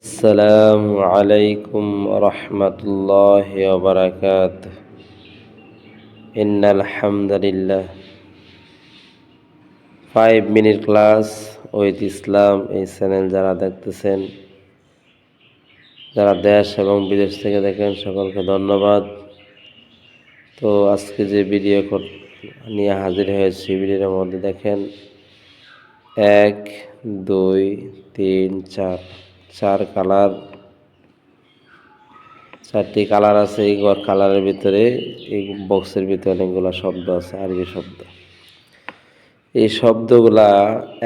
আসসালামু আলাইকুম রহমতুল্লাহি ওয়া বারাকাতুহু। ইন্নাল হামদুলিল্লাহ 5 মিনিট ক্লাস উইথ ইসলাম এই চ্যানেল যারা দেখতেছেন, যারা দেশ এবং বিদেশ থেকে দেখেন, সকলকে ধন্যবাদ। তো আজকে যে ভিডিও নিয়ে হাজির হয়েছি, ভিডিওর মধ্যে দেখেন 1 2 3 4 চার কালার, 4টি কালার আছে। এই কালারের ভিতরে, এই বক্সের ভিতরে অনেকগুলো শব্দ আছে, আরবি শব্দ। এই শব্দগুলা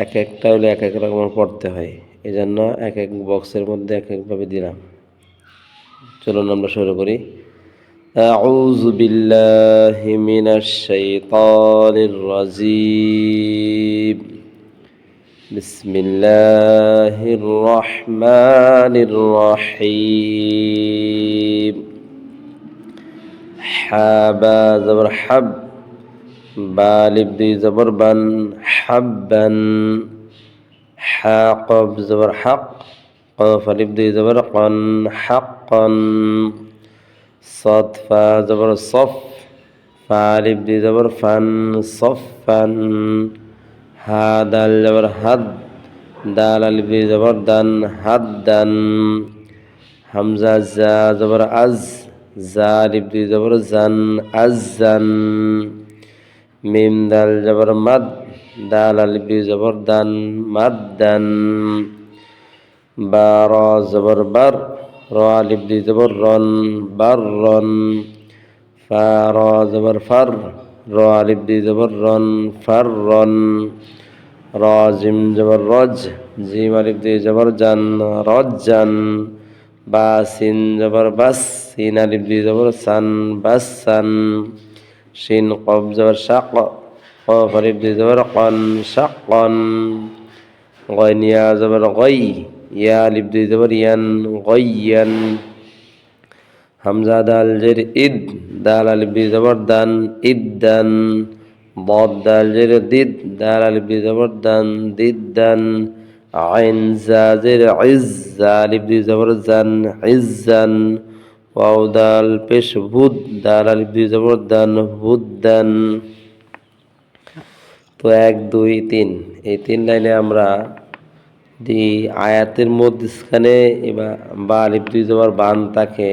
এক একটা হলে এক এক রকম পড়তে হয়, এই জন্য এক এক বক্সের মধ্যে এক একভাবে দিলাম। চলুন আমরা শুরু করি। আউযু বিল্লাহি মিনাশ শাইতানির রাজীম। বিসমিল্লাহির রহমানির রহিম। হাবা জবর হাব, বা আলিফ দুই জবর বান, হাব্বান। হা কফ জবর হক, কফ আলিফ দুই জবর কন, হাক্কন। সদ ফা জবর সফ, ফা আলিফ দুই জবর ফান, সফান। হা দাল জবর হাদ, দাল আলিফ দুই জবর দান, হাদ্দান। হামজা জা জবর আজ, জা আলিফ দুই জবর জান, আজান। মিম দাল জবর মাদ, দাল আলিফ দুই জবর দান, মাদ্দান। বা র জবর বার, র আলিফ দুই জবর রন, বাররন। ফা র জবর ফার, র আলিফ দুই জবর রন, ফাররন। র জিম জবর রজ, জিম আলিফ দুই জবর জান, রজ্জান। বা সিন জবর বাস, সিন আলিফ দুই জবর সান, বাসান। শিন কফ জবর শাক, কফ আলিফ দুই জবর কন, শাক্কন। গইন ইয়া জবর গই, ইয়া আলিফ দুই জবর ইয়ান, গইয়ান। হামজা দাল জের ইদ, দাল আলিফ দুই জবর দান, ইদ্দান। ضاد দাল জের দিদ, দাল আলিফ দুই জবর দান, দিদ্দান। আইন জা জের ইজ, জা আলিফ দুই জবর জান, ইজ্জান। ওয়াও দাল পেশ ভুদ, দাল আলিফ দুই জবর দান, হুদ্দান। তো 1 2 3 এই 3 লাইনে আমরা আয়াতের মধ্যখানে এবার বা আলিফ দুই জবর বান থাকে,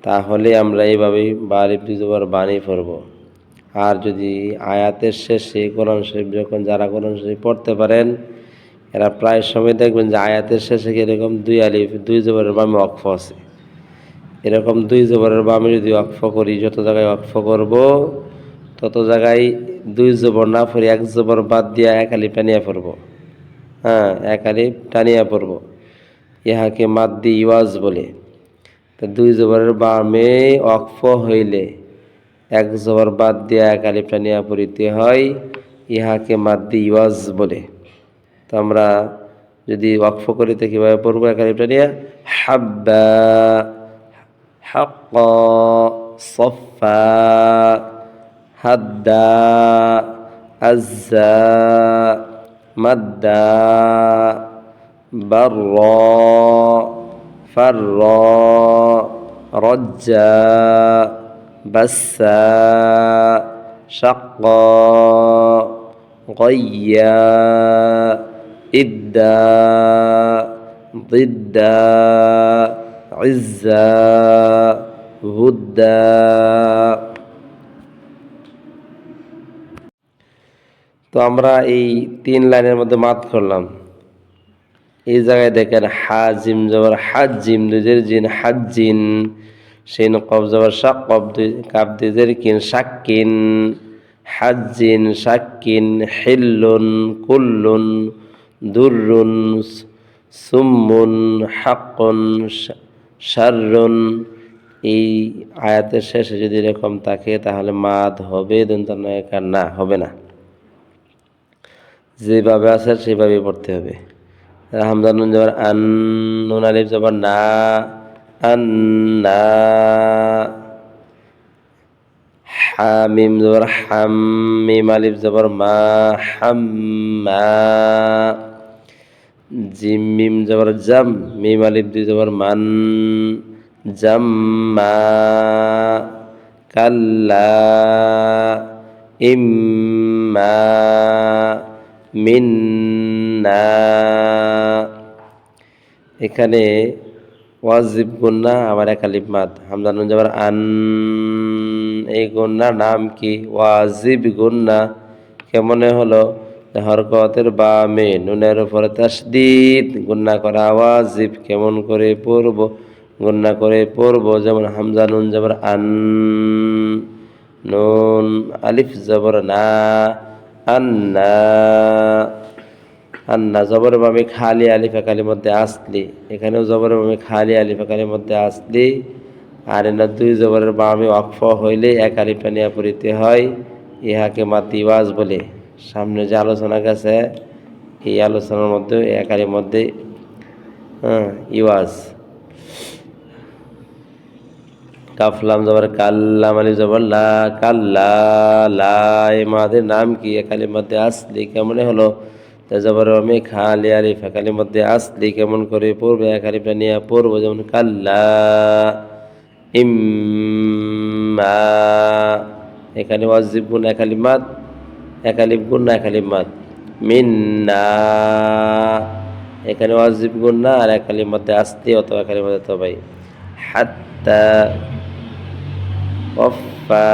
তাহলে আমরা এইভাবেই বা আলিফ দুই জবর বানই পড়ব। আর যদি আয়াতের শেষে কোরআন শরীফ, যখন যারা কোরআন শরীফ পড়তে পারেন, এরা প্রায় সময় দেখবেন যে আয়াতের শেষে এরকম 2 আলিফ 2 জবরের বামে ওয়াকফ আছে। এরকম 2 জবরের বামে যদি ওয়াকফ করি, যত জায়গায় ওয়াকফ করব তত জায়গায় 2 জবর না পড়ে 1 জবর বাদ দিয়ে 1 আলিফ টানিয়া পড়ব। হ্যাঁ, 1 আলিফ টানিয়া পড়ব। ইহাকে মাদ্দি ইওয়াজ বলে। তো 2 জবরের বামে ওয়াকফ হইলে 1 জবর বাদ দিয়ে 1 আলিফ টানিয়া পড়িতে হয়, ইহাকে মাদ্দি ইওয়াজ বলে। তো আমরা যদি ওয়াকফ করি তো কীভাবে পড়বো? 1 আলিফ টানিয়া হাব্বা, হাক্কা, সফা, হাদ্দা, আজ্জা, মাদ্দা, বাররা, ফাররা, রজ্জা, বাসা, শাক্কা, গইয়া, ইদ্দা, ضدا, عزا, হুদ্দা। তো আমরা এই 3 লাইনের মধ্যে মাদ করলাম। এই জায়গায় দেখেন হাজিম জবর হাজিম, দুজের জিন, হাজিন। শিন কফ জবর শাক, কফ দুই কাপ দুজের কিন, শাক্কিন। হাজিন, শাক্কিন। হিল্লুন, কুল্লুন, দুররুন, সুম্মুন, হাক্কুন, শাররুন। এই আয়াতের শেষে যদি এরকম থাকে তাহলে মাদ হবে, দন্তনায়িকা না হবে না। যেভাবে আছে সেভাবেই পড়তে হবে। হামজা নুন জবর আন, নুন আলিফ জবর না, আন্না। হামিম জবর হাম, মিম আলিফ জবর মা, হাম্মা। জিম মিম জবর জাম, মিম আলিফ দুই জবর মান, জাম্মা, কাল্লা, ইম্মা, মিন্না। এখানে ওয়াজিব গুন্না আবার এক আলিফ মাদ, হামজা নুন জবর আন, এই গুন্নার নাম কি? ওয়াজিব গুন্না। কেমনে হলো? হরকতের বামে নুনের উপরে তাসদিদ, গুন্না করা ওয়াজিব। কেমন করে পড়ব? গুন্না করে পড়ব, যেমন হামজা নুন জবর আন, নুন আলিফ জবর না, আন্না, আন্না জবর বামে খালি আলিফ একালির মধ্যে আসলি, এখানেও জবর বামে খালি আলিফ একালির মধ্যে আসলি। আর এনা দুই জবরের বামে ওয়াকফ হইলে এক আলিফটা নিয়ে পড়িতে হয়। ইহাকে মাতি ওয়াজ বলে। সামনে যে আলোচনা গেছে এই আলোচনার মধ্যে এক আলিফের মধ্যে ইওয়াজ। কাফলাম জবর কাল্লা, মানে জবর লা, কাল্লা, লা, এই মাদের নাম কি? একালির মধ্যে আসলি। কেমনে হলো? জবর আমি খালি আলিফ একালির মধ্যে আসলি, কেমন করে পড়বে? এক আলিফটা নিয়ে পড়বো, যেমন কাল্লা, ইম্মা। এখানে ওয়াজিব গুণ এক আলিফ মাদ, এক আলিফ গুণ না এক আলিফ মাদ। মিন্না, এখানে ওয়াজিব গুণ না আর এক আলিফ মধ্যে আসলি অথবা এক আলিফ মধ্যে তবাই। হাত্তা, ওয়াফা,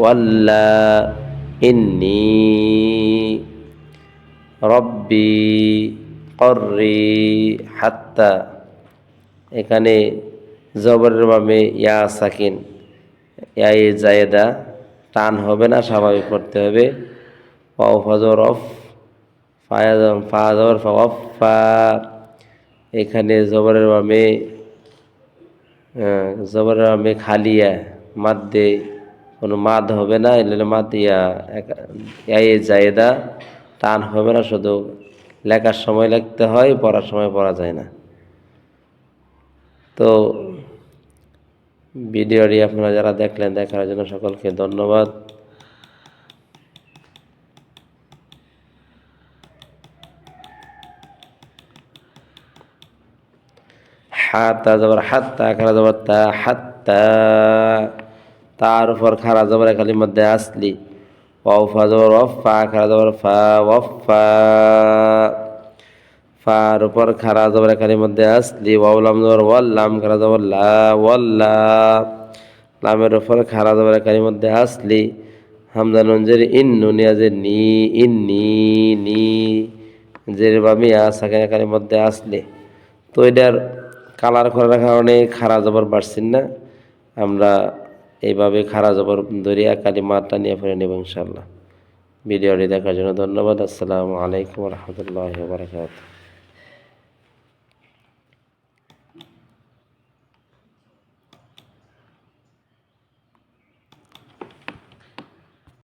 ওয়াল্লা, ইন্নি, রব্বি, কর্রি, হাত্তা। এখানে জবরের বামে ইয়া সাকিন, ইয়া জায়েদা, টান হবে না, স্বাভাবিক পড়তে হবে। ওয়াও ফজর অফ, ফা জবর ফা, ওয়াফা। এখানে জবরের বামে জবরের বামে খালিয়া মাদ্দে, কোনো মাদ হবে না, এলে মাদ ইয়া জায়েদা, টান হবে না, শুধু লেখার সময় লিখতে হয়, পড়ার সময় পড়া যায় না। তো ভিডিওটি আপনারা যারা দেখলেন, দেখার জন্য সকলকে ধন্যবাদ। হাত্তা জবর হাত্তা, খারা জবর তা, হাত্তা, তার উপর খারা জবর খালির মধ্যে আসলি। ওয়াফা জবর ওয়াফা, খারা জবর ফা, ওয়াফা, ফার উপর খারা জবর খালির মধ্যে আসলি। ওয়াউলাম জবর ওয়াল্লাম, খারা জবর লা, ওয়াল্লা, লামের উপর খারা জবর খালির মধ্যে আসলি। হামজা নুন জের ইন, নুনিয়া জের নি, ইন্নি, নি, জের বামিয়া সাকিনা খালির মধ্যে আসলি। তো এটার কালার করার কারণে খারা জবর বাড়ছেন না, আমরা এইভাবে খারা জবর দরিয়া কালিমাতটা নিয়ে ফেলে নেব ইনশাআল্লাহ। ভিডিওটি দেখার জন্য ধন্যবাদ। আসসালামু আলাইকুম ওয়া রাহমাতুল্লাহি ওয়া বারাকাতুহু।